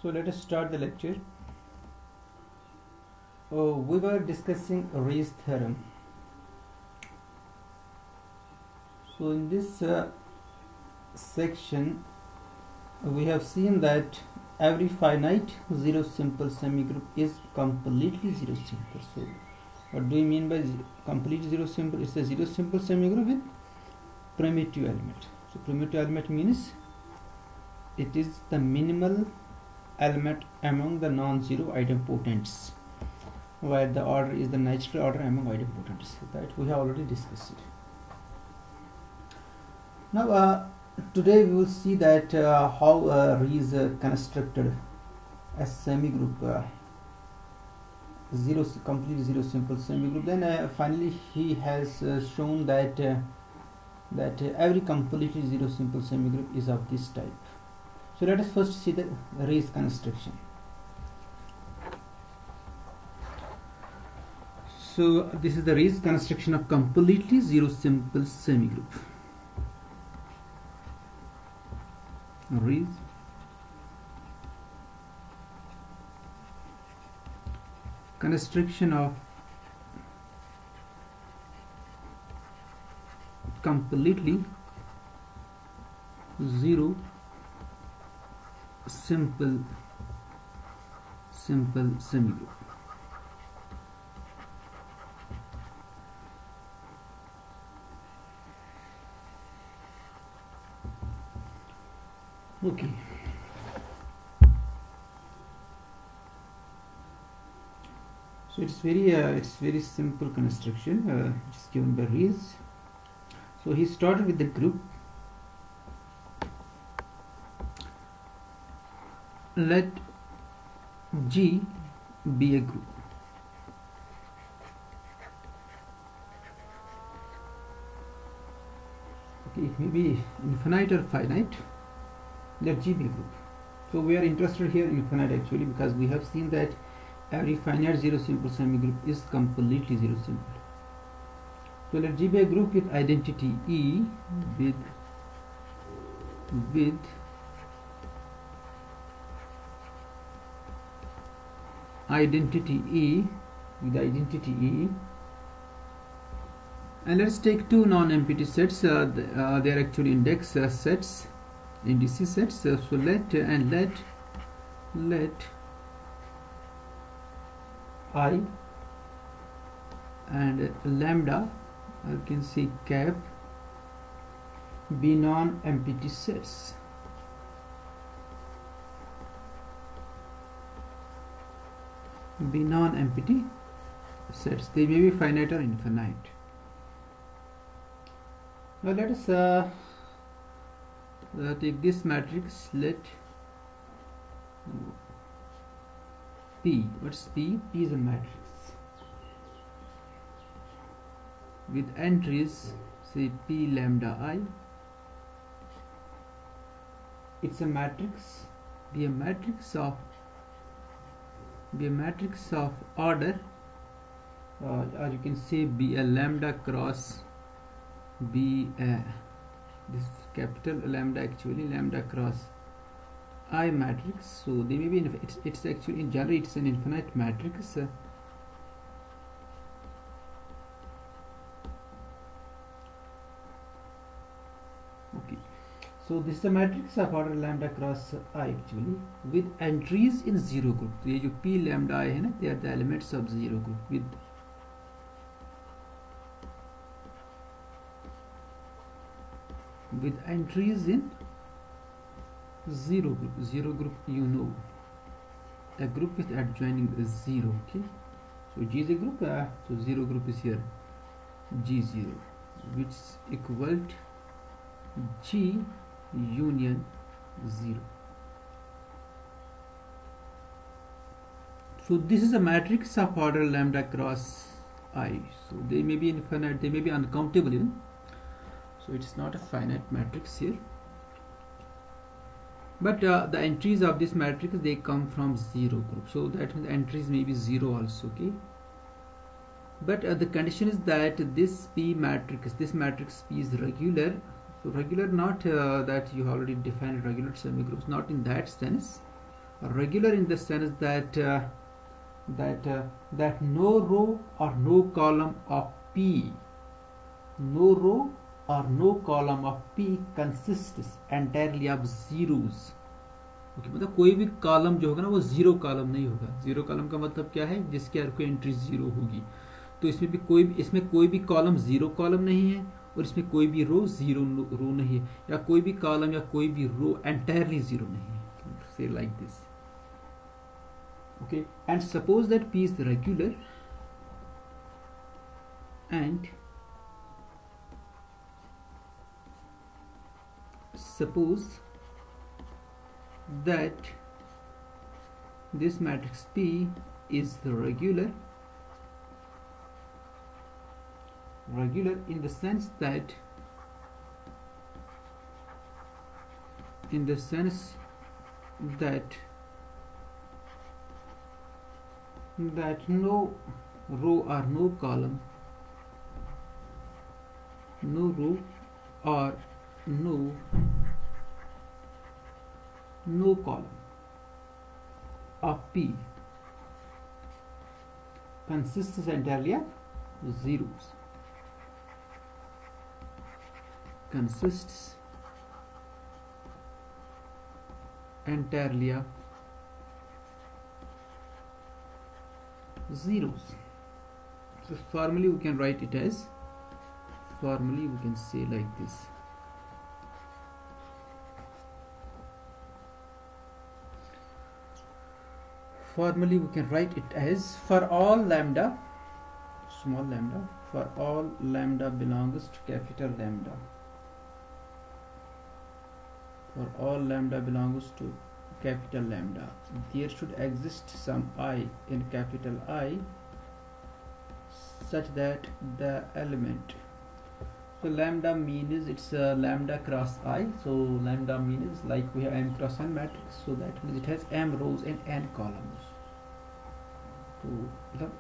So let us start the lecture. We were discussing Ray's theorem. So in this section we have seen that every finite zero simple semigroup is completely zero simple. So what do we mean by complete zero simple? It's a zero simple semigroup with primitive element. So primitive element means it is the minimal element among the non-zero idempotents, where the order is the natural order among idempotents. That we have already discussed it. Now today we will see that how Rees constructed a semigroup, complete zero simple semigroup. Then finally he has shown that every completely zero simple semigroup is of this type. So let us first see the Rees construction. So this is the Rees construction of completely zero simple semigroup. Rees construction of completely zero simple semigroup. Okay. So it's very simple construction. It's given by Rees. So he started with the group. Let G be a group. Okay, it may be infinite or finite. Let G be a group. So we are interested here in infinite actually, because we have seen that every finite zero simple semigroup is completely zero simple. So let G be a group with identity E with identity E, and let's take two non-empty sets. They are actually index sets, indices sets. So let I and lambda, you can see cap, be non-empty sets. Be non-empty sets. They may be finite or infinite. Now let us take this matrix. Let P. What's P? P is a matrix with entries, say P lambda I. It's a matrix. Be a matrix of order, or you can say be a lambda cross be a, this capital lambda, actually lambda cross I matrix. So they may be it's actually in general it's an infinite matrix. Okay, so this is a matrix of order lambda cross I actually with entries in zero group. So ये जो P lambda I है ना, they are the elements of zero group with entries in zero group. Zero group, you know, a group with adjoining is zero. Okay, so G is a group. So zero group is here, G0, which is equal to G union 0. So this is a matrix of order lambda cross I. So they may be infinite, they may be uncountable even. So it is not a finite matrix here. But the entries of this matrix, they come from zero group. So that means entries may be zero also. Okay. But the condition is that this matrix P is regular. So regular, not that you already defined regular semigroups, not in that sense. Regular in the sense that that no row or no column of P, no row or no column of P consists entirely of zeros. Okay, मतलब कोई भी column जो होगा ना वो zero column नहीं होगा. Zero column का मतलब क्या है? जिसकी हर कोई एंट्री जीरो होगी. तो इसमें कोई भी कॉलम जीरो कॉलम नहीं है और इसमें कोई भी रो जीरो रो नहीं है, या कोई भी कॉलम या कोई भी रो एंटायरली जीरो नहीं है. से like this. Okay, and suppose that P is regular and suppose that this matrix P is regular in the sense that no row or no column, no row or no column of P consists entirely of zeros. Consists entirely of zeros. So formally we can write it as, formally we can say like this. Formally we can write it as, for all lambda, small lambda, for all lambda belongs to capital lambda, for all lambda belongs to capital lambda, there should exist some I in capital I such that the element, so lambda means it's lambda cross I, so lambda means like we have m cross n matrix, so that means it has m rows and n columns. So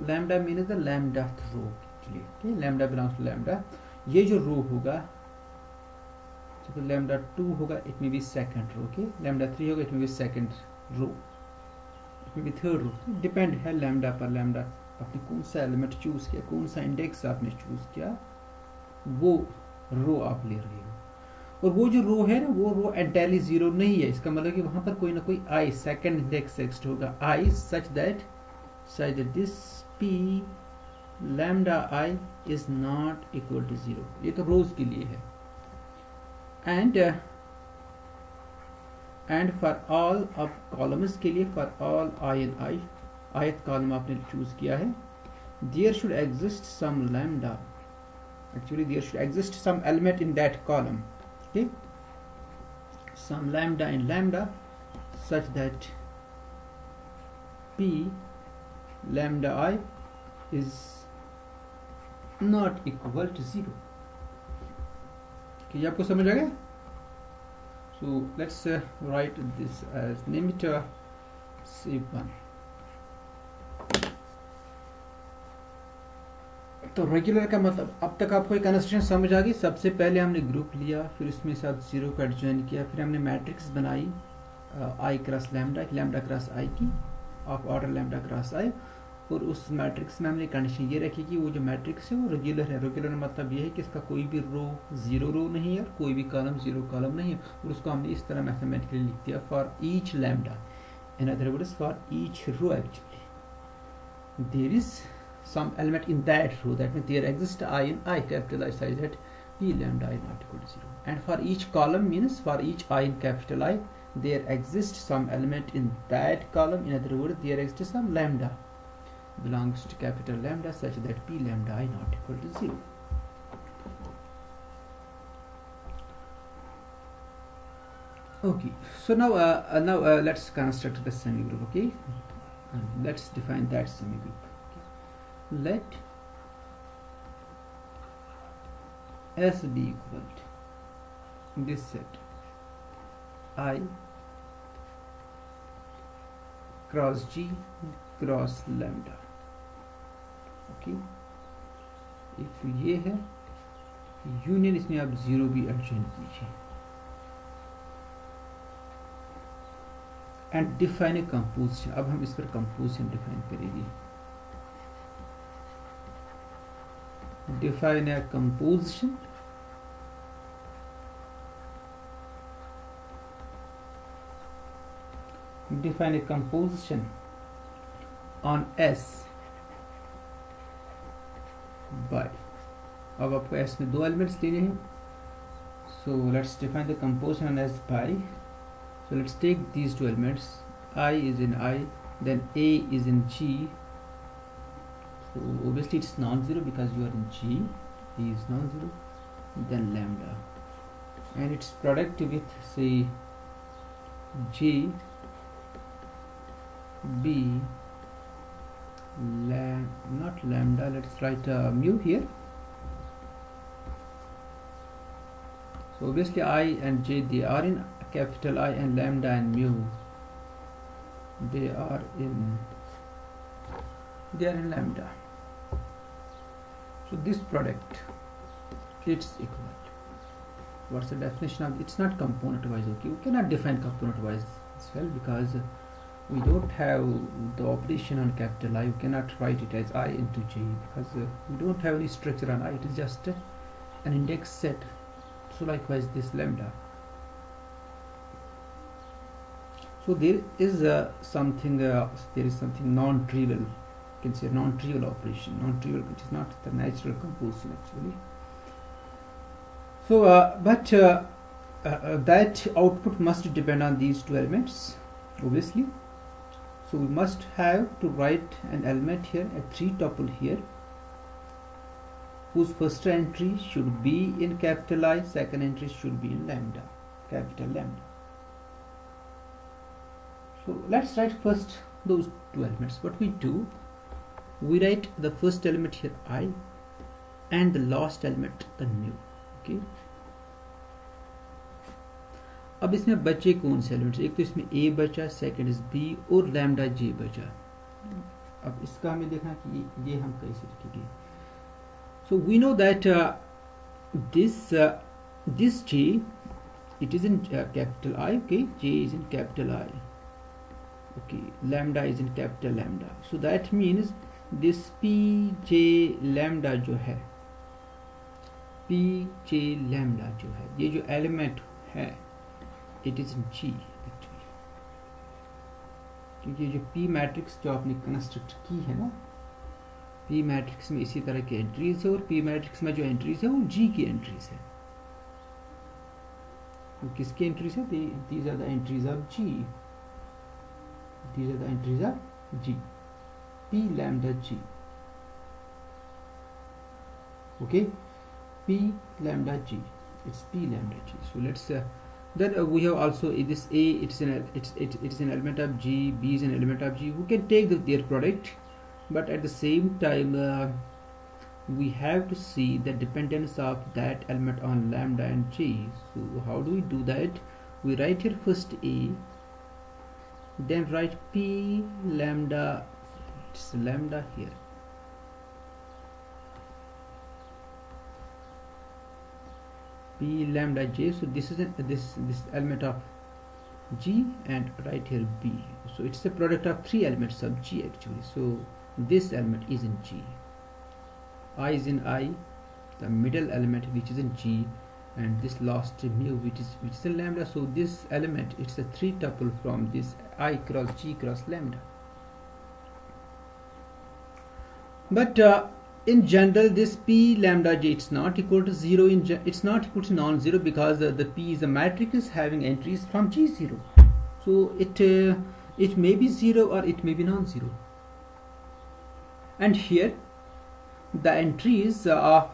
lambda means the lambdath row actually. Okay, lambda belongs to lambda. ये जो रो होगा, तो lambda 2 होगा, it may be second row. Okay, lambda 3 होगा, it may be second row, it may be third row. Depend है lambda पर. lambda आपने कौन सा एलिमेंट चूज किया, कौन सा इंडेक्स आपने चूज किया, वो रो आप ले रहे हो. और वो जो रो है ना, वो रो एंटायरली जीरो नहीं है. इसका मतलब कि वहां पर कोई ना कोई आई सेकंड इंडेक्स एक्स्ट होगा, I such that this p lambda I is not equal to 0. ये तो रोज के लिए है. and for all अब कॉलम्स के लिए, for all I and I, ith column आपने चूज किया है, there should exist some lambda, actually there should exist some element in that column. Okay, some lambda in lambda such that p lambda I is not equal to 0. Okay, ये आपको समझ आ गया? So let's write this as name it C1. तो regular का मतलब अब तक आपको एक कंस्ट्रक्शन समझ आ गई. सबसे पहले हमने ग्रुप लिया, फिर उसमें साथ जीरो का एडजॉइन किया, फिर हमने मैट्रिक्स बनाई आई क्रॉस लैम्डा, लैम्डा क्रॉस आई की, ऑफ ऑर्डर लैम्डा क्रॉस आई, और उस मैट्रिक्स में हमने कंडीशन ये रखी कि वो जो मैट्रिक्स है वो रेगुलर है. रेगुलर मतलब ये है कि इसका कोई भी रो जीरो रो नहीं है और कोई भी कॉलम जीरो कॉलम नहीं है. और उसको हमने इस तरह मैथमेटिकली लिख दिया, for each lambda, in other words for each row actually there is some element in that row, that means there exists I in I, capital I, such that p lambda I not equal to 0. And for each column means for each I in capital I, there exists some element in that column, in other words there exists some lambda belongs to capital lambda such that p lambda I not equal to 0. Okay, so now let's construct the semigroup. Okay, and let's define that semigroup. Let S be equal to this set I cross G cross lambda. Okay, if ये है union, इसमें आप zero भी adjoin कीजिए. And define a composition. अब हम इस पर कंपोजिशन डिफाइन करेंगे। Define a composition define a composition on S by, अब आपको S में 2 एलिमेंट्स लेने हैं, so let's define the composition on S by, so let's take these 2 elements, I is in I, then A is in G, so obviously it's non-zero because you are in G, A is non-zero, then lambda, and its product with say J B not lambda, let's write mu here, so obviously I and J, they are in capital I, and lambda and mu, they are in lambda, so this product, it's equivalent. What's the definition of, it's not component wise, okay, we cannot define component wise as well because we don't have the operation on capital I. We cannot write it as I into J because we don't have any structure on I. It is just an index set. So likewise this lambda. So there is something non-trivial. You can say non-trivial operation. Non-trivial, which is not the natural composition actually. So that output must depend on these 2 elements, obviously. So we must have to write an element here, a 3 tuple here, whose first entry should be in capital I, second entry should be in lambda, capital lambda. So let's write first those 2 elements. What we do, we write the first element here I and the last element the mu, okay. अब इसमें बचे कौन से elements, एक तो इसमें A बचा, second is B और लैम्डा J बचा। अब इसका हमें देखना कि ये हम कैसे लिखेंगे। So we know that this J, it is in capital I, okay, J is in capital I, okay, lambda is in capital lambda, so that means this PJ lambda जो है, PJ lambda जो है, ये जो element है it is in G actually, क्योंकि जो P matrix जो आपने कंस्ट्रक्ट की है ना, P मैट्रिक्स में इसी तरह की एंट्रीज है और P मैट्रिक्स में जो एंट्रीज है वो G की एंट्रीज है। तो किसकी एंट्रीज है? these are the entries of G, these are the entries of G, P lambda G, okay, P lambda G, it's P lambda G. So let's then we have also this A, it is an element of G, B is an element of G. We can take their product, but at the same time we have to see the dependence of that element on lambda and G. So how do we do that? We write here first A, then write P lambda, it's lambda here, P lambda J. So this is this element of G, and right here B. So it's the product of 3 elements of G actually. So this element is in G, I is in I, the middle element which is in G, and this last mu which is in lambda. So this element, it's a 3 tuple from this I cross G cross lambda. But in general, this P lambda J, it's not equal to 0 it's not equal to non-zero because the P is a matrix having entries from G0. So it may be 0 or it may be non-zero. And here the entries of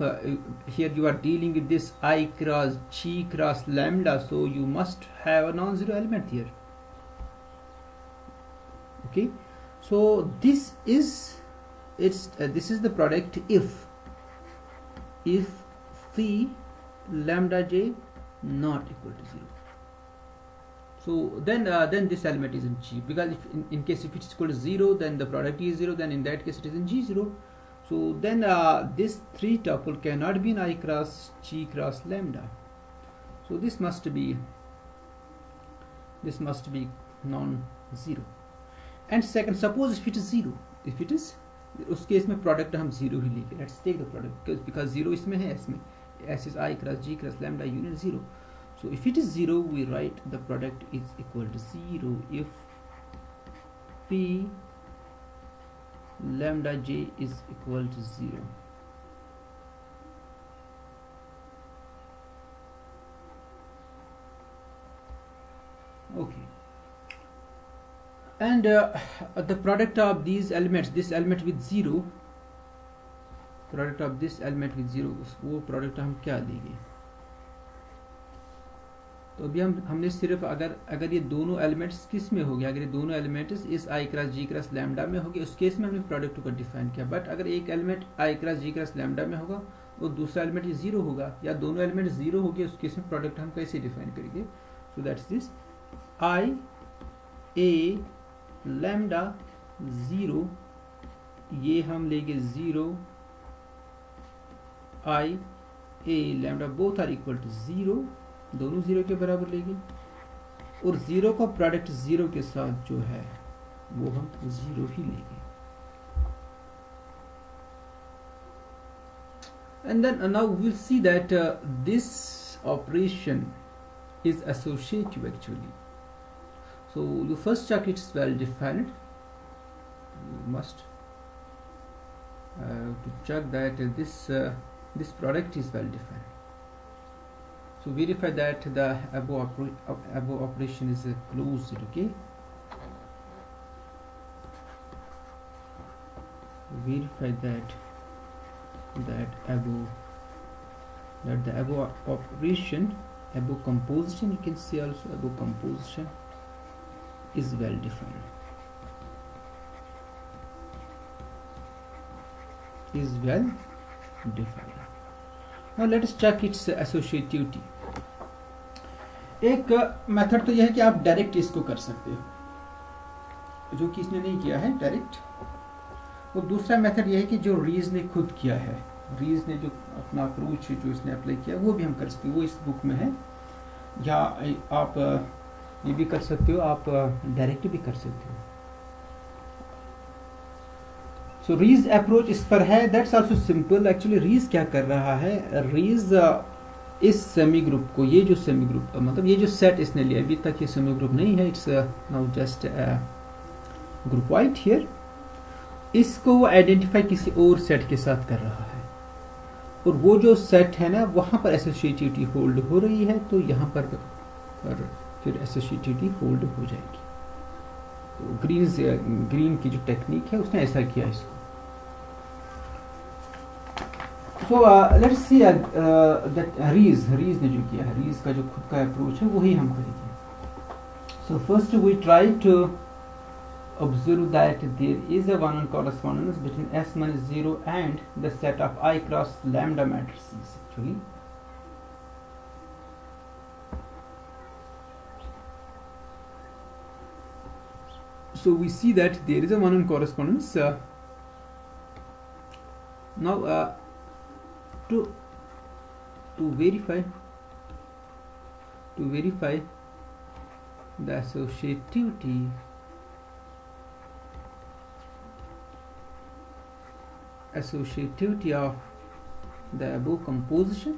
here you are dealing with this I cross G cross lambda, so you must have a non-zero element here. Okay, so this is this is the product if phi lambda J not equal to 0. So then this element is in G, because if in case if it's equal to 0, then the product is 0, then in that case it is in G0. So then this 3 tuple cannot be in I cross G cross lambda. So this must be 0. And second, suppose if it is 0, if it is, उस case में product हम 0 ही लेंगे. Let's take the product because 0 इसमें है, इसमें S is I cross G cross lambda union 0. So if it is 0, we write the product is equal to 0 if P lambda J is equal to 0. Okay. And the product of these elements, this element with 0, product of this element with 0, वो product हम क्या लेंगे. तो अभी हमने सिर्फ अगर ये दोनों एलिमेंट्स किस में हो गया, अगर ये दोनों एलिमेंट्स इस I cross G cross lambda में होगी, उस केस में हमने प्रोडक्ट को डिफाइन किया. बट अगर एक element I cross G cross lambda में होगा और दूसरा एलिमेंट 0 होगा, या दोनों एलिमेंट 0 हो गए, उस केस में प्रोडक्ट हम कैसे डिफाइन करेंगे. So that's this I A lambda 0, ये हम लेंगे 0 I A lambda both are equal to 0, दोनों 0 के बराबर लेंगे, और 0 का प्रोडक्ट 0 के साथ जो है वो हम 0 ही लेंगे. And then now we will see that this operation is associative actually. So you first check it's well defined. You must to check that this product is well defined. So verify that the above operation is closed. Okay. Verify that the above operation, above composition, you can say also above composition is well defined. Is well defined. Now let us check its associativity. एक method तो यह है कि आप direct इसको कर सकते हो, जो कि इसने नहीं किया है डायरेक्ट. और दूसरा मेथड यह है कि जो रीज ने खुद किया है, रीज ने जो अपना अप्रोच जो इसने अप्लाई किया वो भी हम कर सकते हो, वो इस बुक में है. या आप ये भी कर सकते हो, आप डायरेक्ट भी कर सकते हो. सो रीज अप्रोच इस पर है, दैट्स आल्सो सिंपल. एक्चुअली रीज क्या कर रहा है, रीज इस सेमी ग्रुप को, ये जो सेमी ग्रुप मतलब ये जो सेट इसने लिया, अभी तक ये सेमी ग्रुप नहीं है, it's now just group white here, इसको वो आइडेंटिफाई किसी और सेट के साथ कर रहा है, और वो जो सेट है ना वहां पर एसोसिएटिविटी होल्ड हो रही है, तो यहाँ पर फिर एसोसिएटिविटी होल्ड हो जाएगी. तो ग्रीन की जो टेक्निक है उसने ऐसा किया इसको. सो लेट्स सी दैट रीज ने जो किया है, रीज का जो खुद का अप्रोच है वही हम करेंगे. So first we try to observe that there is a one-on correspondence between S minus 0 and the set of I cross lambda matrices actually. So we see that there is a one-on correspondence. Now to verify the associativity of the above composition,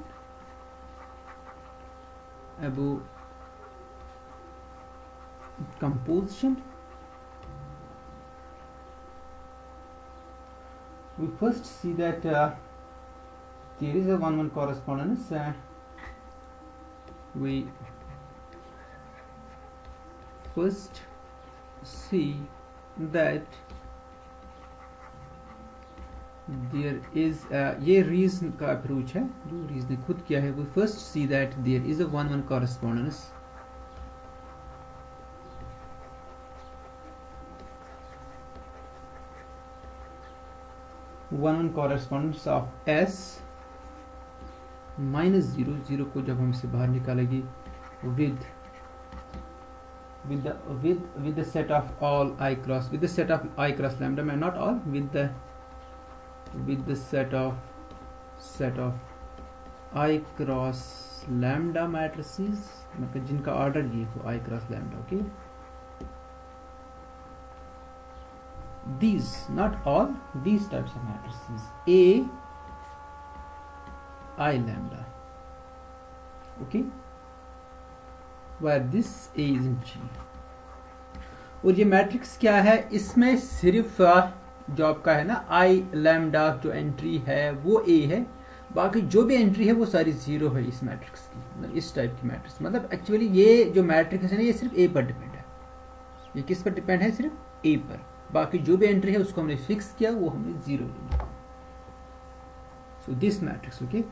we first see that there is a one-one correspondence. We first see that there is ये रीज का approach है जो रीज ने खुद किया है. we first see that there is a one-one correspondence of S minus 0 को जब हम इसे बाहर निकालेंगे with the set of all I cross, with the set of I cross lambda, not all, with the set of I cross lambda matrices, मतलब जिनका order ये हो I cross lambda. Okay, these, not all, these types of matrices, A I lambda, okay, where this A is in G. और ये matrix क्या है, इसमें सिर्फ जो आपका है ना I लैम्डा जो एंट्री है वो A है, बाकी जो भी एंट्री है वो सारी जीरो है इस मैट्रिक्स की, मतलब इस टाइप की मैट्रिक्स। मतलब एक्चुअली ये जो मैट्रिक्स है ना ये सिर्फ A पर डिपेंड है, ये किस पर डिपेंड है, सिर्फ A पर, बाकी जो भी एंट्री है उसको हमने फिक्स किया, वो हमने जीरो लिया। So this matrix, okay,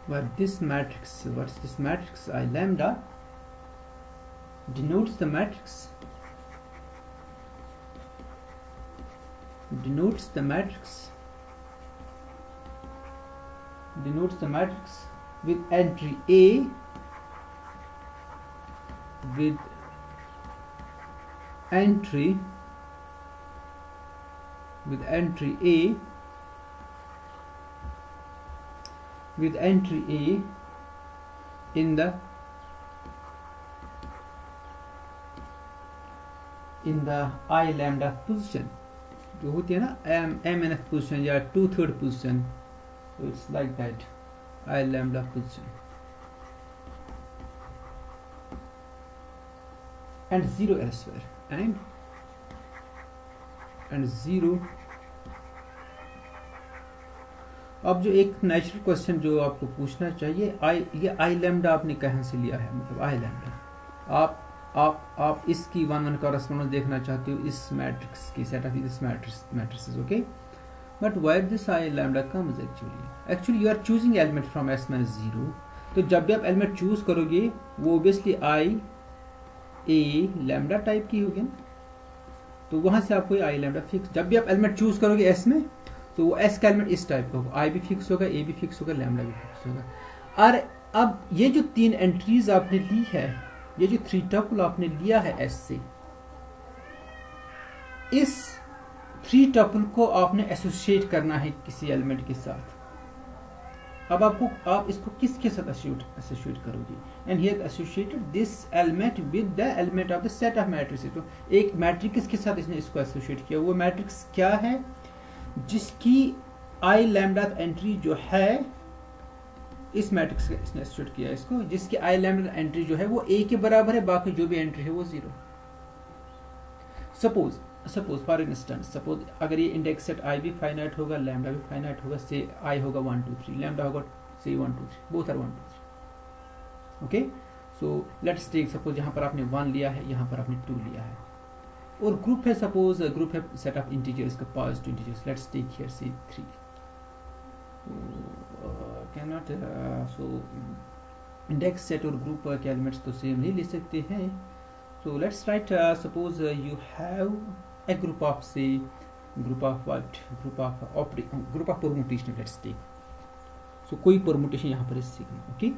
where this matrix, what's this matrix, I lambda denotes the matrix with entry A, with entry A in the I lambda position, जो होती है ना mnth पोजिशन या 2/3 position, so it's like that, I lambda position, and zero elsewhere, and zero। अब जो एक natural question जो आपको पूछना चाहिए, ये आई लैम्डा आपने कहाँ से लिया है, मतलब आई लैम्डा आप इसकी 1-1 कॉरेस्पोंडेंस देखना चाहते हो इस मैट्रिक्स की, set of this matrices, okay, but where this I lambda comes, actually you are choosing element from S - 0, तो जब भी आप एलिमेंट चूज करोगे वो ओब्वियसली आई ए लैम्डा टाइप की होगी ना, तो वहां से आपको आई लैम्डा फिक्स, जब भी आप एलिमेंट चूज करोगे S में, तो वो S का एलिमेंट इस टाइप का होगा, I भी फिक्स होगा, A भी फिक्स होगा, लैम्डा भी फिक्स होगा। और अब ये जो 3 एंट्रीज आपने ली है, ये जो 3 टपल आपने लिया है S से, इस 3 टपल को आपने एसोसिएट करना है किसी एलिमेंट के साथ। अब आप इसको किसके साथ एसोसिएट करोगे, and here associated this element with the element of the set of matrices. तो एक मैट्रिक्स के साथ इसने इसको एसोसिएट किया, वो मैट्रिक्स क्या है, जिसकी आई लैम्डा एंट्री जो है इस मैट्रिक्स का इसने एसोसिएट किया इसको, जिसकी आई लैम्डा एंट्री जो है वो A के बराबर है, बाकी जो भी एंट्री है वो 0। सपोज फॉर इंस्टेंस, सपोज अगर ये इंडेक्स सेट I भी फाइनाइट होगा, लैम्डा भी फाइनाइट होगा, से I होगा 1 2 3, लैम्डा होगा से 1 2 3, both are 1 2 3, okay. So let's take suppose यहाँ पर आपने 1 लिया है, यहाँ पर आपने 2 लिया है, और ग्रुप है, सपोज ग्रुप है सेट ऑफ इंटीजर्स का, positive integers, let's take here say 3, cannot, so index set और ग्रुप के एलिमेंट्स तो सेम नहीं ले सकते हैं। So let's write, suppose you have a group of, say, group of permutation, let's take, so कोई permutation यहाँ पर सिग्मा, ओके।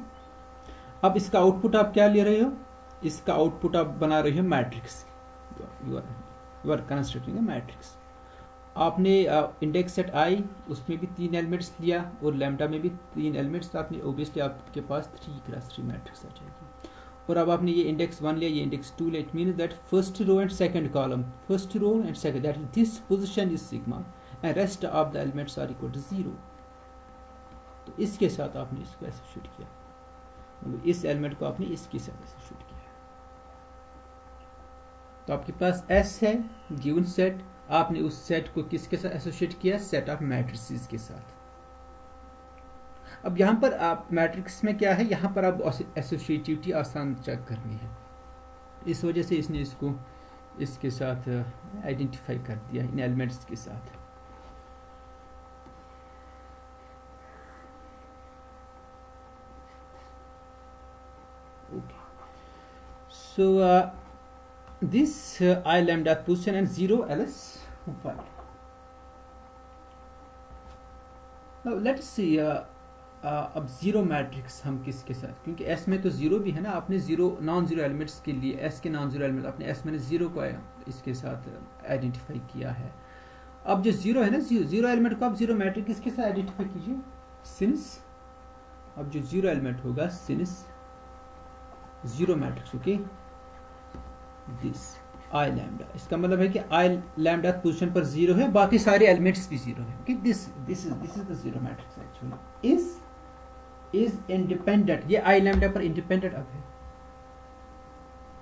अब इसका आउटपुट आप क्या ले रहे हो, इसका आउटपुट आप बना रहे हो matrix, you are constructing a matrix. आपने इंडेक्स सेट I, उसमें भी 3 एलिमेंट्स लिया, और लैम्डा में भी 3 एलिमेंट्स, आपने ओब्वियसली आपके पास 3x3 मैट्रिक्स आ जाएगी। और अब आपने ये इंडेक्स 1 लिया, ये इंडेक्स 2 लिया, it means that first row and second column, first row and second, that this position is sigma and rest of the elements are equal to 0। तो इसके साथ आपने इसको एसोसिएट किया, मतलब इस एलिमेंट को आपने इसके साथ एसोसिएट किया। तो आपके पास S है गिवन सेट, आपने उस सेट को किसके साथ एसोसिएट किया, सेट ऑफ मैट्रिसेस के साथ। अब यहाँ पर आप मैट्रिक्स में क्या है, यहाँ पर आप एसोसिएटिविटी आसान चेक करनी है, इस वजह से इसने इसको इसके साथ आइडेंटिफाई कर दिया इन एलिमेंट्स के साथ। Okay, so this I lambda position and 0 ls 5. Now let's see, अब जीरो मैट्रिक्स हम किसके साथ, क्योंकि S में तो जीरो भी है ना, आपने जीरो नॉन जीरो एलिमेंट्स के लिए S के नॉन जीरो एलिमेंट आपने S में जीरो को इसके साथ आइडेंटिफाई किया है। अब जो जीरो है ना, जीरो एलिमेंट को आप जीरो मैट्रिक्स किसके साथ आइडेंटिफाई कीजिए, सिंस, अब जो जीरो एलिमेंट होगा since zero matrix, okay, this I lambda, इसका मतलब है कि आई लैम्डा पोजीशन पर जीरो है, बाकी सारे एलिमेंट्स भी जीरो है, okay, this is the zero matrix actually is independent, ये आई लैम्डा पर इंडिपेंडेंट अब है,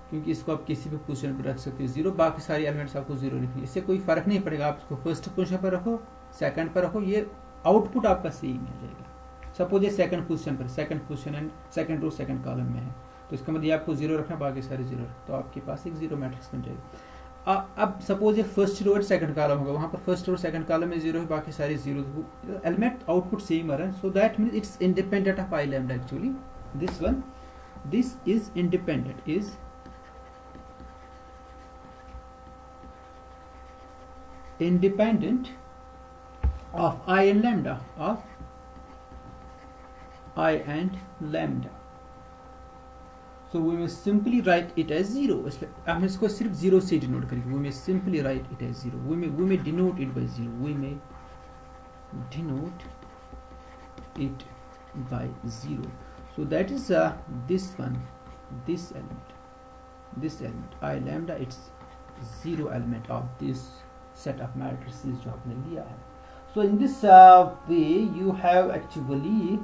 क्योंकि इसको आप किसी भी पोजीशन पर रख सकते हो जीरो, बाकी सारे एलिमेंट्स आपको जीरो लिखनी है, इससे कोई फर्क नहीं पड़ेगा, आप इसको फर्स्ट पोजीशन पर रखो, सेकंड पर रखो, ये आउटपुट आपका सही मिल जाएगा। सपोज ये सेकंड पोजीशन पर, second position and second row second column में है, तो इसका मतलब आपको जीरो रखना, बाकी सारे जीरो, तो आपके पास एक जीरो मैट्रिक्स बन जाएगा। अब सपोज ये फर्स्ट रो और सेकंड कॉलम होगा, वहां पर फर्स्ट रो और सेकंड कॉलम में जीरो है, बाकी सारे जीरो, एलिमेंट आउटपुट सेम आ रहा है, so that means it's independent of I lambda actually, this one, this is independent, is independent of I and lambda, of I and lambda, so we may simply write it as zero, हम इसको सिर्फ zero से denote करेंगे, we may simply write it as zero, we may denote it by zero, we may denote it by zero, so that is this one, this element I lambda, it's zero element of this set of matrices जो आपने लिया है। So in this way you have actually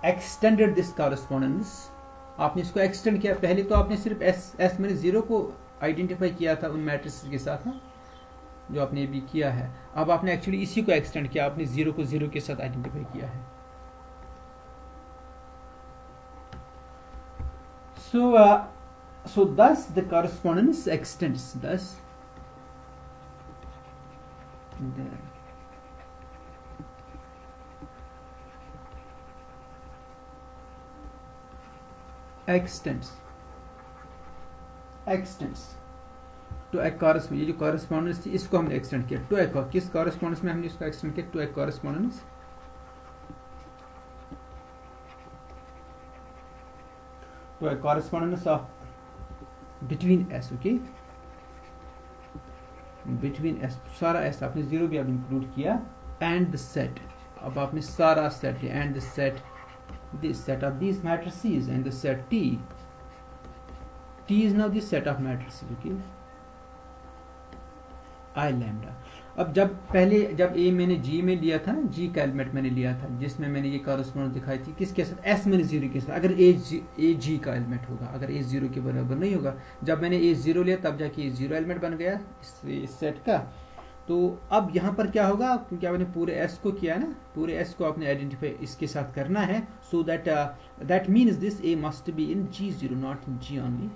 extended this correspondence, आपने इसको extend किया, पहले तो आपने सिर्फ एस मैंने जीरो को आइडेंटिफाई किया था उन मैट्रिसेस के साथ ना, जो आपने भी किया है, अब आपने एक्चुअली इसी को एक्सटेंड किया, आपने जीरो को जीरो के साथ आइडेंटिफाई किया है। So thus the correspondence extends, thus the extends to a correspondence, ये जो कॉरेस्पॉन्डेंस थी इसको हमने एक्सटेंड किया टू ए, किस कॉरेस्पॉन्डेंस में हमने इसको एक्सटेंड किया, to a correspondence of between S, okay, between S, सारा एस आपने जीरो भी आप इंक्लूड किया, एंड द सेट, अब आपने सारा सेट लिया, and the set, this set of these matrices and the set T is now the set of matrices, okay, I lambda। अब जब A मैंने G में लिया था ना, G का एलिमेंट मैंने लिया था, जिसमें मैंने ये कॉरेस्पॉन्डेंस दिखाई थी, किसके साथ, S मैंने जीरो के साथ, अगर A G का एलिमेंट होगा, अगर A जीरो के बराबर नहीं होगा, जब मैंने A जीरो लिया तब जाके A जीरो एलिमेंट बन गया इस सेट का। तो अब यहाँ पर क्या होगा, क्योंकि आपने पूरे एस को किया ना, पूरे एस को आपने आइडेंटिफाई इसके साथ करना है, so that means this A must be in G zero, not in G only.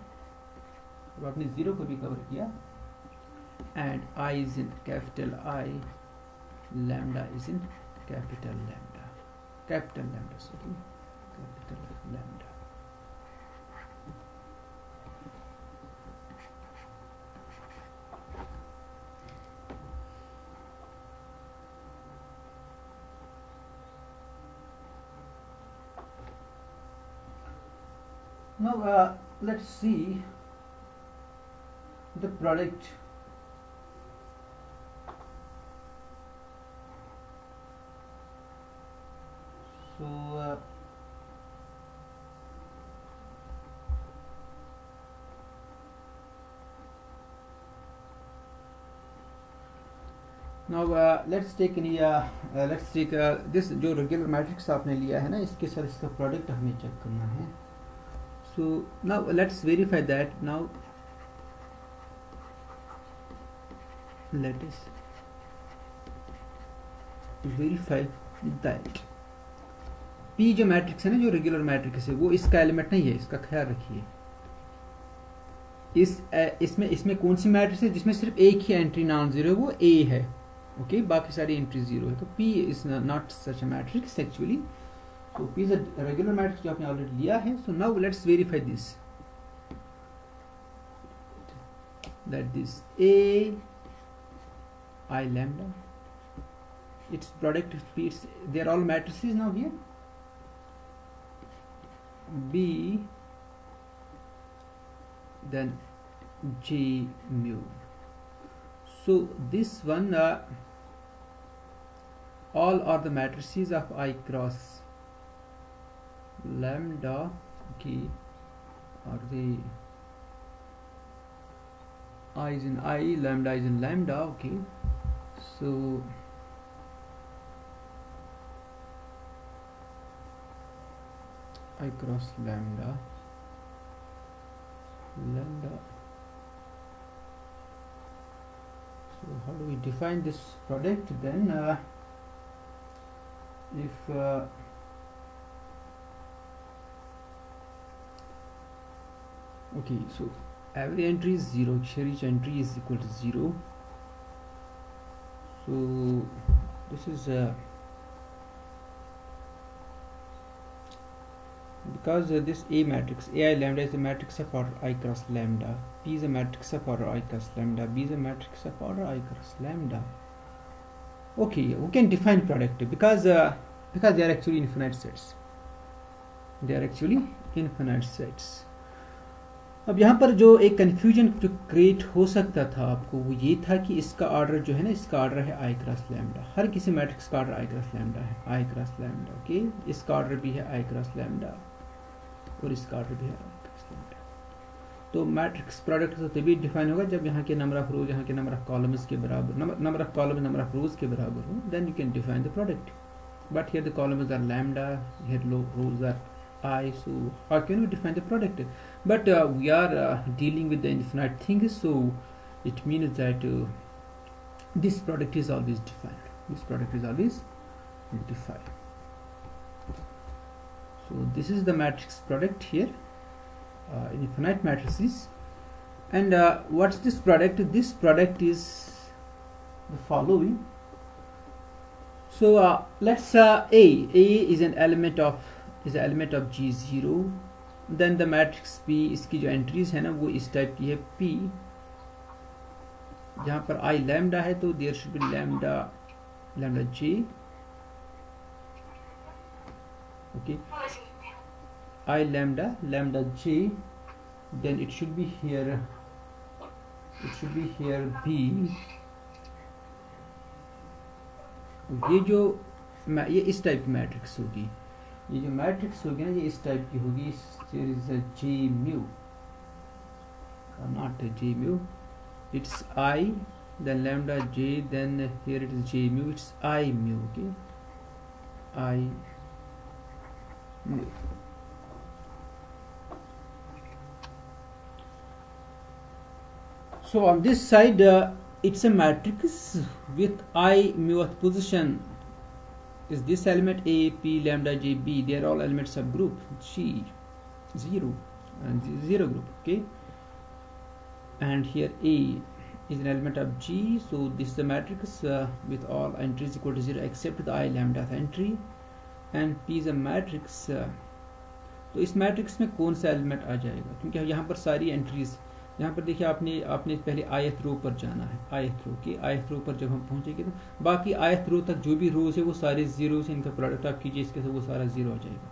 अब आपने जीरो को भी कवर किया, and I is in capital I, lambda is in capital lambda, sorry, capital lambda. Now let's see the product. So now let's take this जो regular matrix आपने लिया है ना, इसके साथ इसका प्रोडक्ट हमें चेक करना है। So now let's verify that. Now let us verify that P जो मैट्रिक्स है ना, जो रेगुलर मैट्रिक्स है, वो इसका एलिमेंट नहीं है, इसका ख्याल रखिए। इसमें कौन सी मैट्रिक्स है जिसमें सिर्फ एक ही एंट्री नॉन जीरो है, वो A है, ओके, बाकी सारी एंट्री जीरो है, तो P is not such a matrix actually. So P is a regular matrix जो आपने ऑलरेडी लिया है। So now let's verify this, that this A I lambda, its product is P, they are all matrices now here. B then J mu. So this one all are the matrices of I cross lambda की are they I is in I, lambda is in lambda. Okay, so I cross lambda. So how do we define this product then? If okay, so every entry is 0, each entry is equal to 0. So this is because this A matrix, AI lambda is a matrix of order I cross lambda, P is a matrix of order I cross lambda, B is a matrix of order I cross lambda. Okay, we can define product because they are actually infinite sets. They are actually infinite sets. अब यहाँ पर जो एक confusion जो create हो सकता था आपको वो ये था कि इसका ऑर्डर जो है ना, इसका ऑर्डर है आई क्रॉस लैम्डा. हर किसी मैट्रिक्स का ऑर्डर आई क्रॉस लैम्डा है, आई क्रॉस लैम्डा. ओके, इसका ऑर्डर भी है आई क्रॉस लैम्डा और इसका ऑर्डर भी है आई क्रॉस लैम्डा. तो मैट्रिक्स प्रोडक्ट तो तभी डिफाइन होगा जब यहाँ के नंबर ऑफ रोज यहाँ के नंबर ऑफ कॉलम्स के बराबर, number of column number of rows के बराबर हो, then you can define the product. But here the columns are lambda, here rows are I, so how can we define the product? But we are dealing with the infinite things, so it means that this product is always defined. This product is always defined. So this is the matrix product here, infinite matrices. And what's this product? This product is the following. So let's A is an element of G0. Then the matrix P, इसकी जो entries है ना वो इस type की है. P जहाँ पर I लैम्डा है तो there should be lambda J. Okay, I lambda J, then it should be here B. ये इस टाइप की मैट्रिक्स होगी. ये जो मैट्रिक्स होगी ना ये इस टाइप की होगी. There is a J mu, not a J mu. It's I, then lambda J, then here it is J mu. It's I mu. Okay, I mu. So on this side, it's a matrix with I muth position. Is this element A, P, lambda, J, B? They are all elements of group G, 0 and 0 group. Okay, and here A is an element of G, so this is the matrix with all entries equal to 0 except the I lambda entry, and P is a matrix. तो इस matrix में कौन सा element आ जाएगा, क्योंकि यहाँ पर सारी एंट्रीज, यहाँ पर देखिए आपने पहले ith रो पर जाना है. ith रो के ith रो पर जब हम पहुंचेंगे तो बाकी ith रो तक जो भी रोज है वो सारे जीरो से इनका प्रोडक्ट आप कीजिए, इसके साथ वो सारा जीरो आ जाएगा.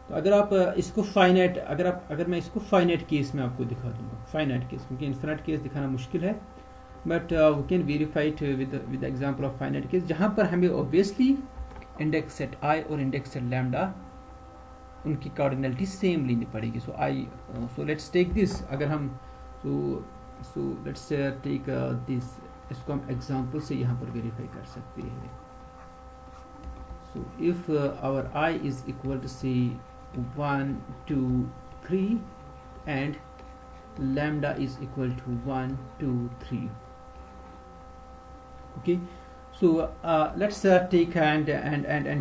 तो अगर आप इसको फाइनाइट, अगर मैं इसको फाइनाइट केस में आपको दिखा दूंगा, फाइनाइट केस, क्योंकि इन्फिनिट केस दिखाना मुश्किल है, but we can verify it with example of finite case, जहाँ पर हमें ऑब्वियसली इंडेक्स सेट I और इंडेक्स सेट लैम्डा उनकी कार्डिनलिटी सेम लेनी पड़ेगी. So let's take this. अगर हम सो लेट्स टेक दिस, इसको हम एग्जांपल से यहाँ पर वेरीफाई कर सकते हैं. So if our I is equal to say 1 2 3 and lambda is equal to 1 2 3. Okay, so let's take and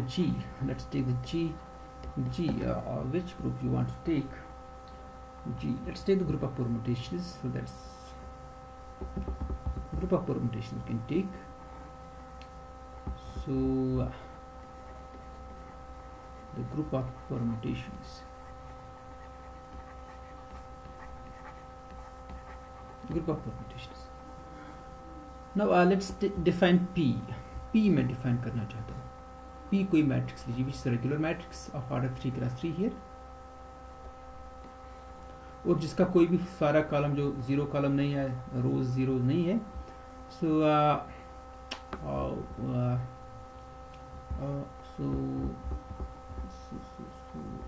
G. Let's take the G. Which group you want to take? G. Let's take the group of permutations. So that's group of permutations we can take. So the group of permutations. Now let's define P. P मैं define करना चाहता हूँ. P कोई matrix लीजिए, which is a regular matrix of order 3 × 3 here, और जिसका कोई भी सारा कॉलम जो जीरो कॉलम नहीं है, रोज जीरो नहीं है. So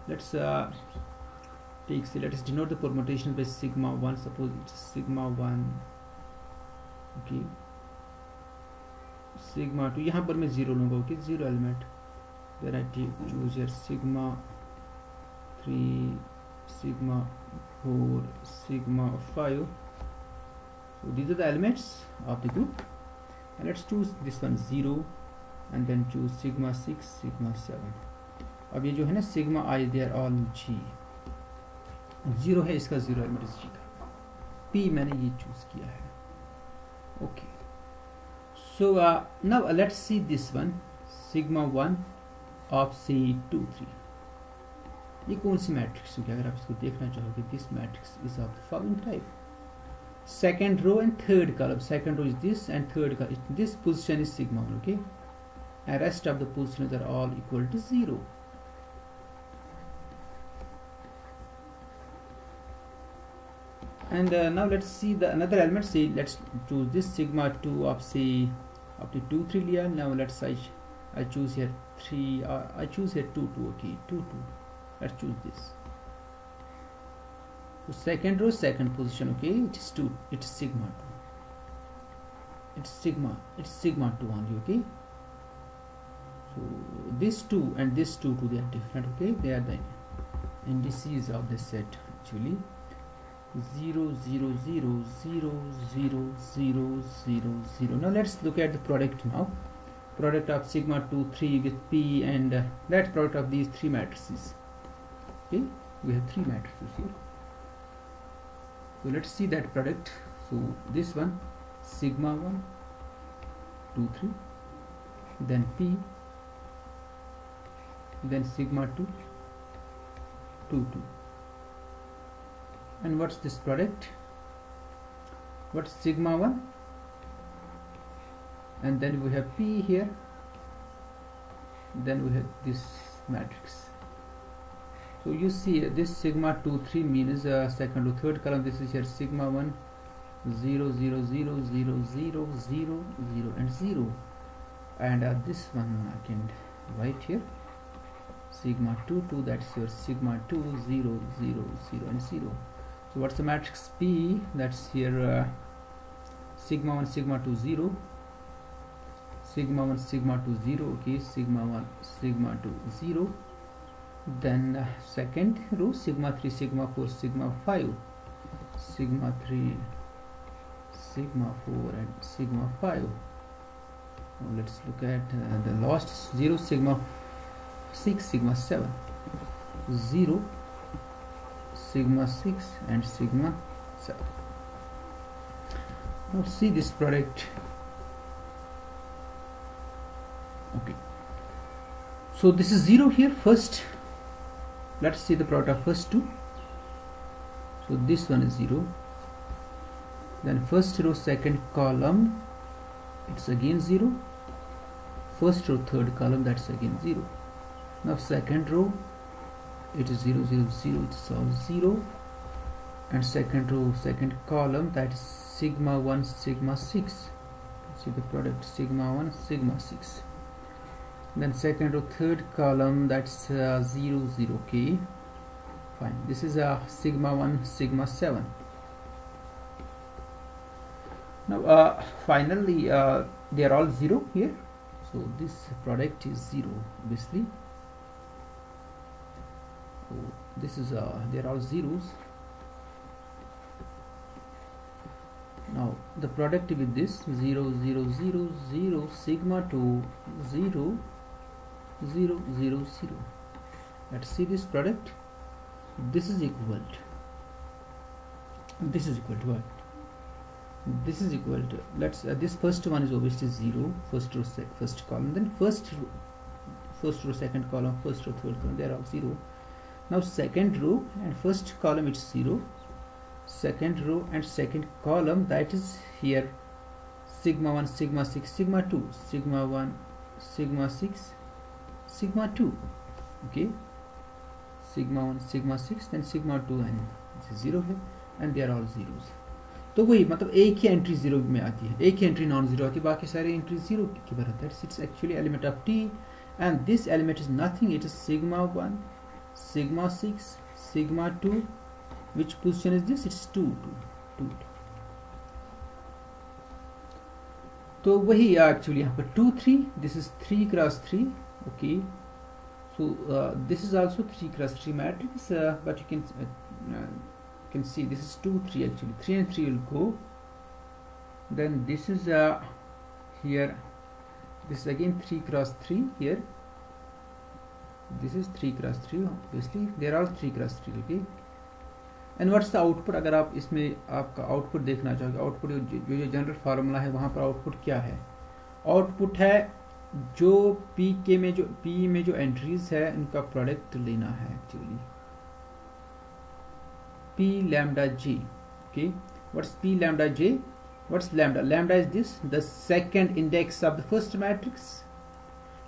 let's take, say, let us denote the permutation by sigma 1. Suppose it's sigma 1, okay, sigma 2. यहाँ पर मैं 0 लूँगा, okay, 0 element. Then I choose here sigma 3, sigma 4, sigma 5. So these are the elements of the group, and let's choose this one 0, and then choose sigma 6, sigma 7. अब ये जो है ना sigma I, they are all G. 0 है, इसका 0 element इस G का. P मैंने ये चूज किया है. Okay. So now let's see this one, sigma 1 of say 2, 3. ये कौन सी मैट्रिक्स होगी? अगर आप इसको देखना चाहोगे, this matrix is of the following type. Second row and third column. Second row is this, and third column. This position is sigma 1, okay, and rest of the positions are all equal to 0. And now let's see the another element. Say let's choose this sigma 2 of say up to 2, 3 liya. Now let's I choose here 3. I choose here 2, 2. Okay, 2, 2. Let's choose this. So second row, second position. Okay, it is 2. It is sigma 2. It's sigma 2 only. Okay. So this 2 and this 2, they are different. Okay, they are the indices of the set actually. 0, 0, 0, 0, 0, 0, 0, 0. Now let's look at the product now. Product of sigma 2, 3 with P, and that product of these 3 matrices. Okay, we have 3 matrices here. So let's see that product. So this one, sigma 1, 2, 3, then P, then sigma 2, 2, 2. And what's this product? What's sigma 1? And then we have P here. Then we have this matrix. So you see this sigma 2, 3 means second to third column. This is here sigma 1, 0, 0, 0, 0, 0, 0, 0, and 0. And this one I can write here. Sigma 2, 2, that's your sigma 2, 0, 0, 0, and 0. So what's the matrix P? That's here sigma 1, sigma 2, 0, sigma 1, sigma 2, 0, okay, sigma 1, sigma 2, 0. Then second row, sigma 3, sigma 4, sigma 5, sigma 3, sigma 4, and sigma 5. Now let's look at the last 0, sigma 6, sigma 7, 0, sigma 6, and sigma 7. Now see this product. Okay, so this is 0 here first. Let's see the product of first 2. So this one is 0. Then first row, second column, it's again 0. First row, third column, that's again 0. Now second row, it is 0, 0, 0, it's all 0. And second row, second column, that is sigma 1, sigma 6. See the product, sigma 1, sigma 6. Then second row, third column, that's 0, 0, okay, fine. This is a sigma 1, sigma 7. Now finally they are all 0 here, so this product is 0 obviously. So this is they are all zeros. Now the product with this 0, 0, 0, 0, sigma 2, 0, 0, 0, 0. Let's see this product. This is equal to, this is equal to what? This is equal to, let's this first one is obviously 0, first row, first column, then first row, second column, first row, third column, they are all 0. Now second row and first column, it's 0. Second row and second column, that is here sigma 1, sigma 6, sigma 2, sigma 1, sigma 6, sigma 2, okay, sigma 1, sigma 6, then sigma 2, and this is 0 here, and they are all zeros. तो वही मतलब एक ही entry 0 में आती है, एक ही entry non zero आती है, बाकी सारी एंट्री 0 की बराबर है. It's actually element of T, and this element is nothing, it is sigma 1, sigma 6, sigma 2, which position is this? It's 2 2 2. तो वही एक्चुअली यहाँ पर 2 3, this is 3 cross 3. Okay, so this is also 3 cross 3 matrix, but you can see this is 2 3 actually. 3 and 3 will go. Then this is here, this is again 3 cross 3 here. This is 3 cross 3, obviously they are all 3 cross 3. Okay, and what's the output? अगर आप इसमें आपका output देखना चाहोगे, output जो general formula है वहाँ पर आउटपुट क्या है? आउटपुट है जो P में जो एंट्रीज है उनका प्रोडक्ट लेना है actually. P lambda j. Okay, what's P lambda j? What's lambda? Lambda is this, the second index of the first matrix,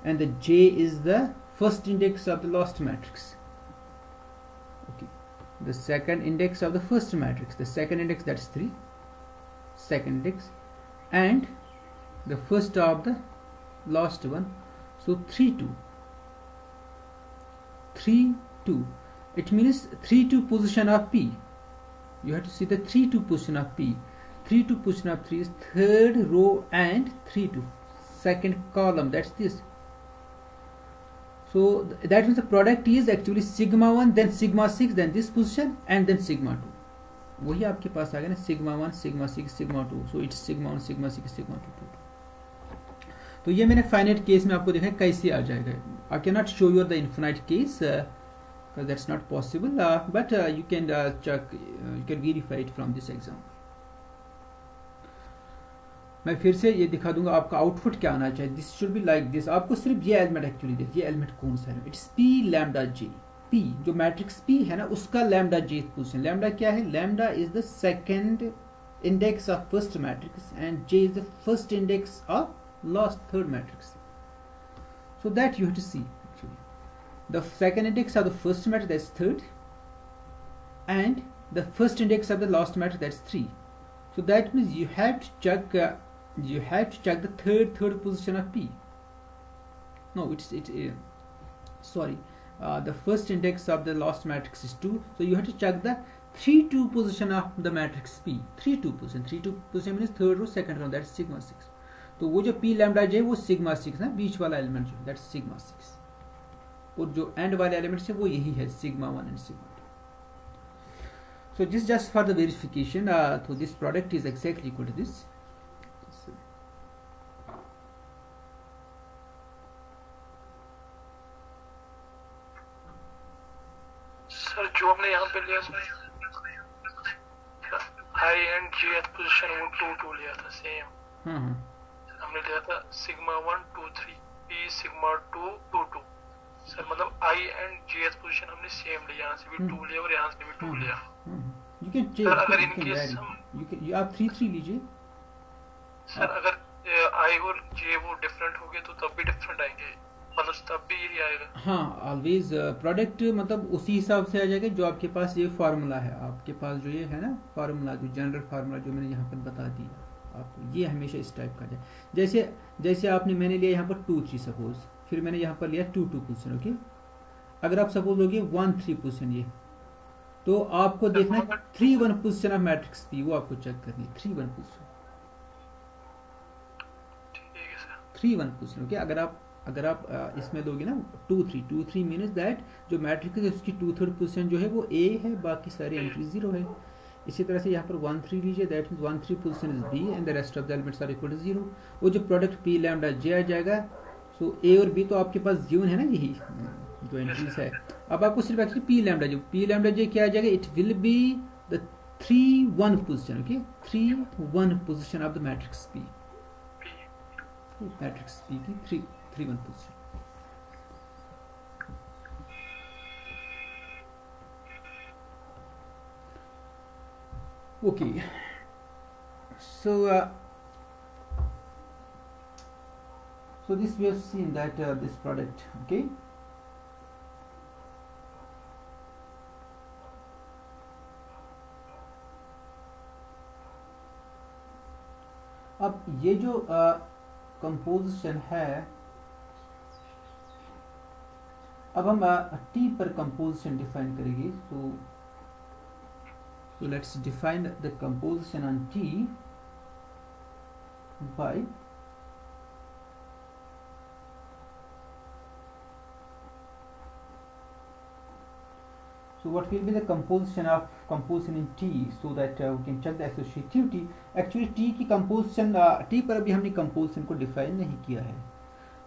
and the j is the first index of the last matrix. Okay, the second index of the first matrix, the second index, that's 3, second index, and the first of the last one. So 3 2 3 2, it means 3 2 position of P. You have to see the 3 2 position of P. 3 2 position of 3 is third row and 3 2 second column, that's this. So that means the product is actually sigma 1, then sigma 6, then this position, and then sigma 2. वही आपके पास आ गया ना, sigma 1 sigma 6 sigma 2. So it's sigma 1 sigma 6 sigma 2 2. तो ये मैंने finite case में आपको दिखाया कैसे आ जाएगा. I cannot show you the infinite case because that's not possible, but you can check, you can verify it from this example. मैं फिर से ये दिखा दूंगा आपका आउटपुट क्या आना चाहिए. This should be like this. आपको सिर्फ ये एलिमेंट एक्चुअली देखिए, ये एलिमेंट कौन सा है? It's P lambda j. P जो मैट्रिक्स P है ना, उसका lambda j पोजीशन. lambda क्या है? lambda is the second index of first matrix and j is the first index of last third matrix. So that you have to see actually. The second index of the first matrix, that's third, and the first index of the last matrix, that's 3. So that means you have to check the third position of P. No, sorry, the first index of the last matrix is 2, so you have to check the 3 2 position of the matrix P. 3 2 position means third row second row, that's sigma 6. तो वो जो P lambda j वो sigma 6 ना, बीच वाला element जो, that's sigma 6, और जो and वाले एलिमेंट है वो यही है sigma 1 and sigma 2. So this just for the verification. So this product is exactly equal to this. Sir जो हमने यहाँ पे लिया I and j पोजीशन वो 2 2 लिया था सेम. हमने लिया था sigma 1 2 3 P sigma 2 2 2. सर मतलब I and j पोजीशन हमने सेम लिया, यहाँ से भी 2 लिया और यहाँ से भी 2 लिया. You can change. अगर इनकेस you आप 3 3 लीजिए. सर अगर I और j वो डिफरेंट हो गए तो तब भी डिफरेंट आएंगे, मतलब तब भी यही आएगा. हाँ, ऑलवेज प्रोडक्ट मतलब उसी हिसाब से आ जाएगा जो आपके पास ये फार्मूला है. आपके पास जो ये है ना फार्मूला, जो जनरल फार्मूला जो मैंने यहाँ पर बता दिया आपको, ये हमेशा इस टाइप का जाए. जैसे आपने मैंने लिया यहाँ पर 2 3 सपोज, फिर मैंने यहाँ पर लिया 2 2 पोजीशन. ओके, अगर आप सपोज लोगे 1 3 पोजीशन, ये तो आपको देखना है 3 1 पोजीशन ऑफ मैट्रिक्स P, वो आपको चेक करनी है 3 1 पोजीशन. 3 1 पोजीशन. ओके, अगर आप इसमें दोगे ना 2 3 मीन्स दैट जो मैट्रिक्स है उसकी 2/3 पोजीशन जो है वो A है, बाकी सारी एंट्री 0 है. इसी तरह से यहाँ पर 1 3 लीजिए, that means 1 3 position is B and the rest of the elements are equal to 0. वो जो प्रोडक्ट P lambda j आ जाएगा. सो A और B तो आपके पास गिवन है ना, यही जो एंट्रीज है. अब आपको सिर्फ एक्चुअली P lambda j क्या आ जाएगा? It will be the 3 1 position. Okay, 3 1 position of the matrix P. Matrix P की 3 1 position. Okay, so this we have seen that this product. Okay, अब ये जो कंपोजिशन है अब हम टी पर कंपोजिशन डिफाइन करेंगे. So let's define the composition on T by so what will be the composition in T so that we can check the associativity. Actually T की composition T पर अभी हमने composition को define नहीं किया है,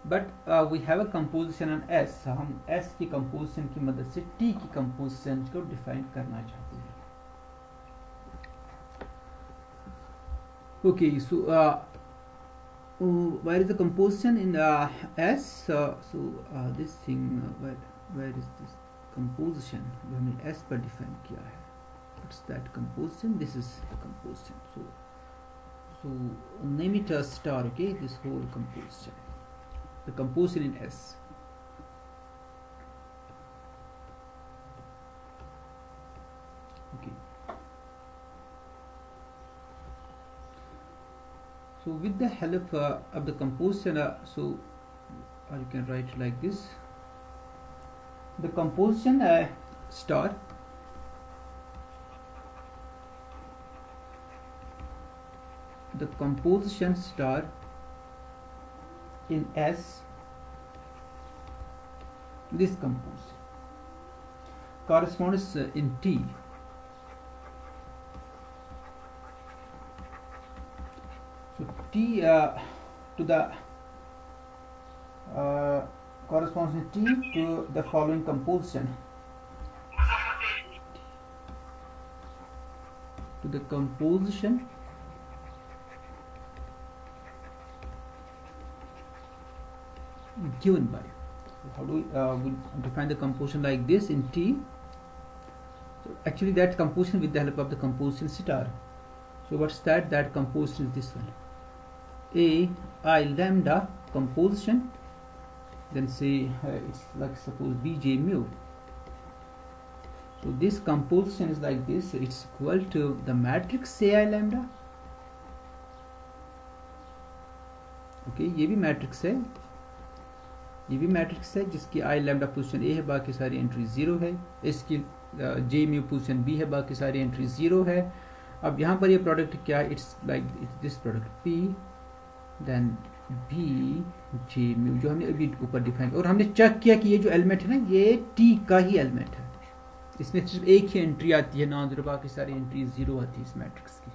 but we have a composition on S. हम S की composition की मदद से T की composition को define करना चाहते हैं. Okay, so where is the composition in S? This thing where is this composition? जो हमने S पर define किया है. What's that composition? This is the composition. So name it as star. Okay, this whole composition. The composition in S. Okay. So with the help of the composition, or you can write like this: the composition star in S, this composition corresponds in T so T to the corresponds in T to the following composition, to the composition given by. How do we define the composition like this in T? So actually that composition with the help of the composition star. So what's that? That composition is this one: A I lambda composition. Then say it's like suppose Bj mu. So this composition is like this. It's equal to the matrix Ai lambda. Okay, ये भी matrix है, ये भी matrix है जिसकी आई lambda position A है, बाकी सारी एंट्री जीरो है. इसकी जे म्यू पोजीशन बी है, बाकी सारी एंट्री जीरो है. अब यहाँ पर ये प्रोडक्ट क्या है? It's like this product P then B J mu जो हमने अभी ऊपर डिफाइन, और हमने चेक किया कि ये जो एलिमेंट है ना ये टी का ही एलिमेंट है. इसमें सिर्फ एक ही एंट्री आती है नॉन जीरो, बाकी सारी एंट्री जीरो आती है इस मैट्रिक्स की.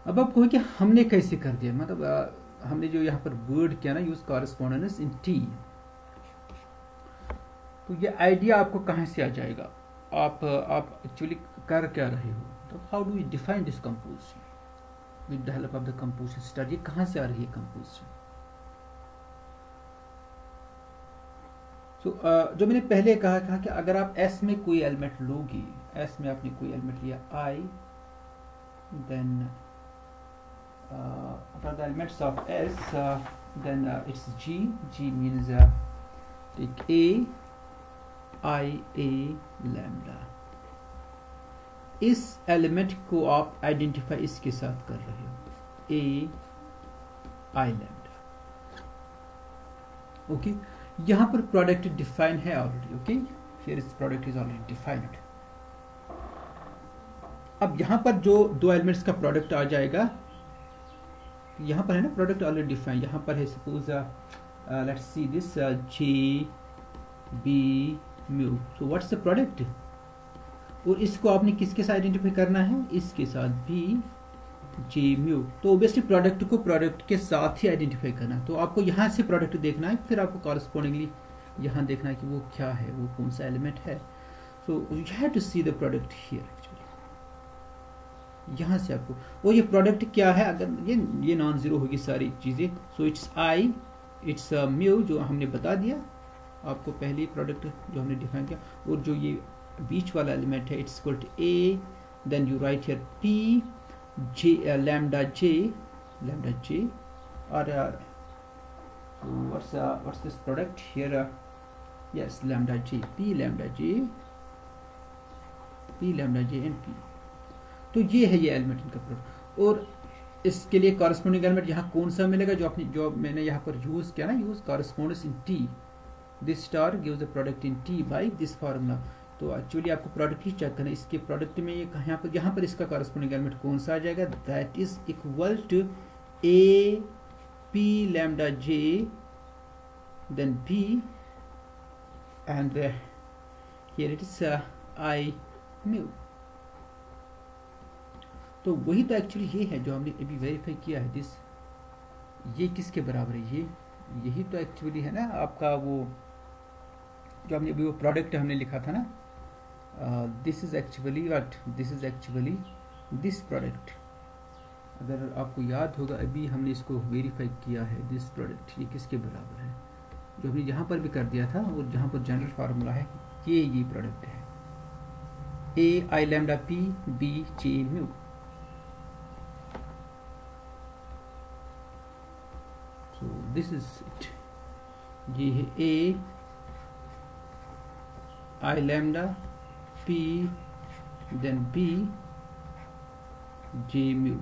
अब आप कहो कि हमने कैसे कर दिया, मतलब हमने जो यहाँ पर वर्ड किया ना यूज कॉरेस्पॉन्डेंस इन टी, तो ये आइडिया आपको कहाँ से आ जाएगा? आप एक्चुअली कर क्या रहे हो? तो how do you define this composition with the help of the composition star? ये कहाँ से आ रही है कंपोजिशन? जो मैंने पहले कहा कि अगर आप S में कोई एलिमेंट लोगे, S में आपने कोई एलिमेंट लिया I, then for the elements of S, then it's G. G means take A, I, A, lambda. इस एलिमेंट को आप आइडेंटिफाई इसके साथ कर रहे हो, A, I, lambda. ओके, यहाँ पर प्रोडक्ट डिफाइन है already. Okay, here is product is already defined. अब यहाँ पर जो दो एलिमेंट्स का प्रोडक्ट आ जाएगा, यहाँ पर है ना प्रोडक्ट ऑलरेडी डिफाइन. यहाँ पर है suppose let's see this J B mu. So what's the product? और इसको आपने किसके साथ आइडेंटिफाई करना है? इसके साथ बी जे म्यू. तो ऑब्वियसली प्रोडक्ट को प्रोडक्ट के साथ ही आइडेंटिफाई करना है. तो आपको यहाँ से प्रोडक्ट देखना है, फिर आपको कॉरेस्पॉन्डिंगली यहाँ देखना है कि वो क्या है, वो कौन सा एलिमेंट है. So you have to see the product here actually. यहाँ से आपको, और ये प्रोडक्ट क्या है? अगर ये नॉन जीरो होगी सारी चीजें, so it's I, it's mu जो हमने बता दिया आपको पहले प्रोडक्ट जो हमने डिफाइन किया. और जो ये बीच वाला एलिमेंट है it's equal to a, then you write here p j lambda j और what's this product here? Yes, lambda j, p lambda j and p. तो ये है ये एलिमेंट इनका प्रोडक्ट. और इसके लिए कॉरेस्पॉन्डिंग एलिमेंट यहाँ कौन सा मिलेगा? जो मैंने यहाँ पर यूज किया ना, use correspondence in T. This star gives the product in T by this formula. तो एक्चुअली आपको प्रोडक्ट ही चेक करना है। इसके प्रोडक्ट में ये यहाँ पर इसका कॉरेस्पोंडिंग एलिमेंट कौन सा आ जाएगा, that is equal to A P lambda J then B and here it is I mu. तो वही तो एक्चुअली ये है जो हमने अभी वेरीफाई किया है। दिस ये किसके बराबर है, ये यही तो एक्चुअली है ना आपका वो जो हमने अभी वो प्रोडक्ट हमने लिखा था ना, this is actually what, this is actually this product. अगर आपको याद होगा अभी हमने इसको वेरीफाई किया है, दिस प्रोडक्ट ये किसके बराबर है, जो हमने यहाँ पर भी कर दिया था और जहाँ पर जनरल फार्मूला है ये प्रोडक्ट है a I lambda p b J mu. So this is it, ये है a I lambda p then b j mu।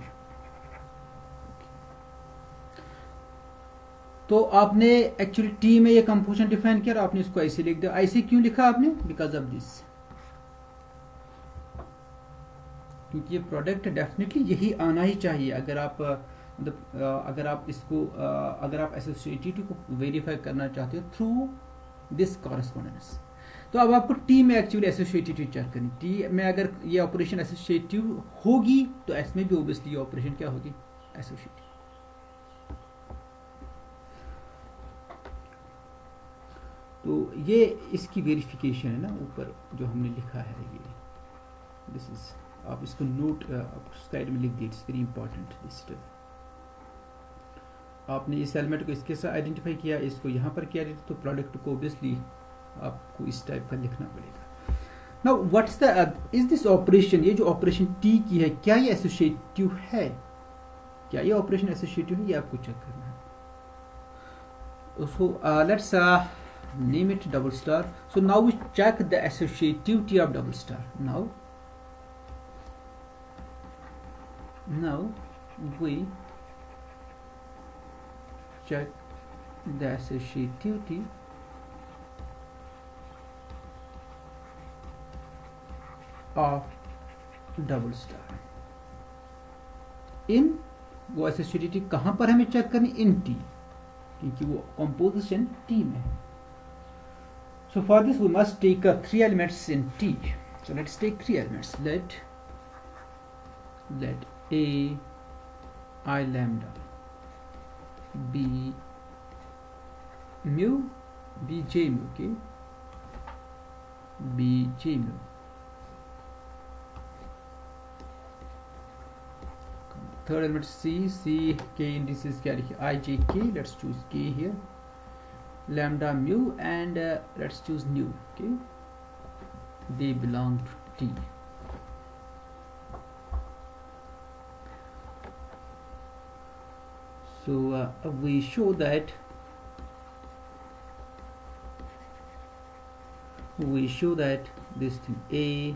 तो आपने एक्चुअली टी में ये कंपोजिशन डिफाइन किया और आपने इसको ऐसे लिख दिया। ऐसे क्यों लिखा आपने, बिकॉज ऑफ दिस, क्योंकि ये प्रोडक्ट डेफिनेटली यही आना ही चाहिए। अगर आप अगर आप इसको अगर आप एसोसिएटिव को वेरीफाई करना चाहते हो थ्रू दिस कॉरेस्पोंडेंस, तो अब आपको टी में एक्चुअली एसोसिएटिव चेक करनी। टी में अगर ये ऑपरेशन एसोसिएटिव होगी तो एस में भी ऑब्वियसली ये ऑपरेशन क्या होगी, एसोसिएटिव। तो ये इसकी वेरिफिकेशन है ना, ऊपर जो हमने लिखा है ये, दिस इज, आप इसको नोट स्लाइड में लिख दिए, it's very important this step. आपने इस एलिमेंट को इसके साथ आइडेंटिफाई किया, इसको यहाँ पर किया, तो प्रोडक्ट को ऑब्वियसली आपको इस टाइप का लिखना पड़ेगा। Now what's the is this operation, ये जो ऑपरेशन टी की है क्या ये एसोसिएटिव है, क्या ये ऑपरेशन एसोसिएटिव है, ये आपको चेक करना है। So let's name it double star. So now we check the associativity of double star. Now we check the associativity of double star in, वो associativity कहाँ पर हमें चेक करनी, in T, क्योंकि वो composition T में है। So for this we must take 3 elements in T. So let's take 3 elements. Let A I lambda B mu B j mu, okay, B j mu. Third element C K indices क्या लिखे, I j K, let's choose K here, lambda mu and let's choose nu, okay, they belong to T. So we show that this thing A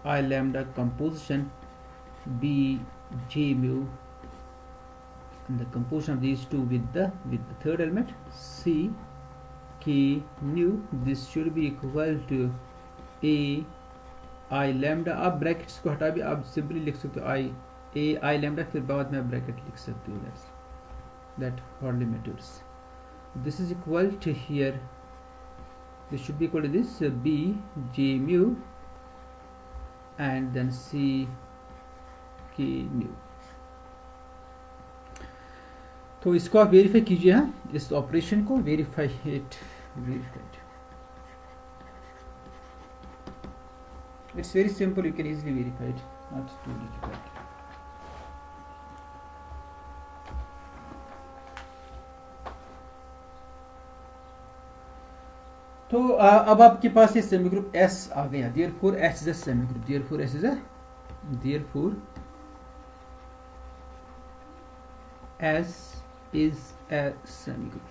I lambda composition B j mu and the composition of these two with the third element C K nu, this should be equal to A I lambda। आप brackets को हटा भी आप simply लिख सकते हो A I lambda, फिर बाद में आप ब्रैकेट लिख सकते हो, that for limiters this is equal to here, this should be equal to this B j mu and then C K nu। तो इसको आप वेरीफाई कीजिए, हाँ, इस ऑपरेशन को verified, it's very simple, you can easily verified, not too difficult. तो अब आपके पास ये सेमी ग्रुप S आ गया, therefore S is a semi group, therefore S is a semi group।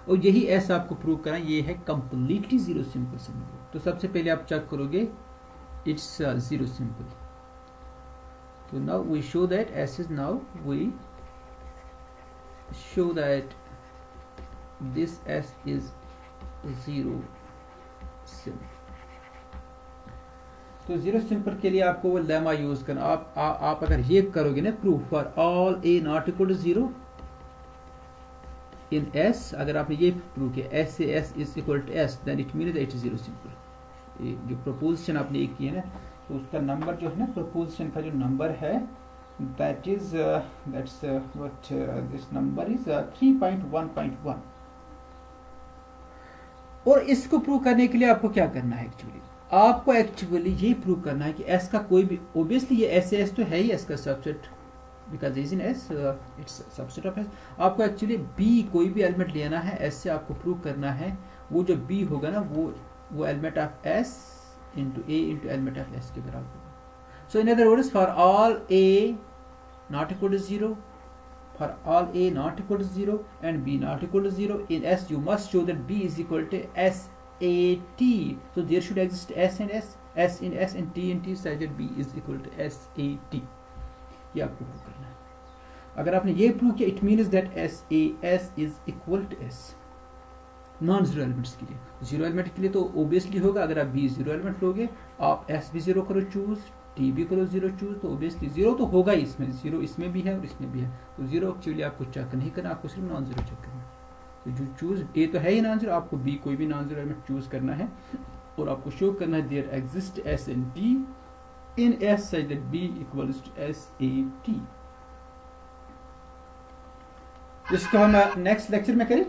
और यही S आपको प्रूव करना, ये है completely zero simple semi group. तो सबसे पहले आप चेक करोगे इट्स जीरो सिंपल। तो now we show that S is, now we show that this S is zero simple. तो जीरो सिंपल के लिए आपको वो लेमा यूज करना. आप अगर ये करोगे ना proof for all A not equal to zero in S, अगर आपने ये प्रूव किया एस से S is equal to S, then it means it is zero simple. जो प्रोपोजिशन आपने एक किया ना, तो उसका नंबर जो है ना, प्रोपोजिशन का जो नंबर है, that is that's what this number is 3.1.1. और इसको प्रूव करने के लिए आपको क्या करना है एक्चुअली, आपको एक्चुअली ये प्रूव करना है कि एस का कोई भी, ओब्वियसली ये एस एस तो है ही एस का subset, because is in S it's subset of S. आपको एक्चुअली बी कोई भी एलिमेंट लेना है एस से, आपको प्रूव करना है वो जो बी होगा ना वो element of s into a into element of s के बराबर होगा. So in other words for all A not equal to zero, for all a not equal to 0 and b not equal to 0 in S, you must show that b is equal to SAT. So there should exist S and S, S in S and T in T such that b is equal to SAT. ये आपको prove करना है. अगर आपने ये prove किया, it means that SAS is equal to S. Non zero elements के लिए, जीरो एलिमेंट के लिए तो ओबियसली होगा, अगर आप b जीरो एलिमेंट लोगे, आप S भी जीरो करो चूज, टी भी करो जीरो चूज, तो ओबियसली जीरो तो होगा ही इसमें, जीरो इसमें भी है और इसमें भी है. तो जीरो एक्चुअली आपको चेक नहीं करना, आपको सिर्फ नॉन जीरो चेक करना है. तो जो चूज ए तो है ही नॉन जीरो, आपको बी कोई भी नॉन जीरो एलिमेंट चूज करना है और आपको शो करना है there exist S and T in S such that B equals to SAT. इसको हम नेक्स्ट लेक्चर में करें.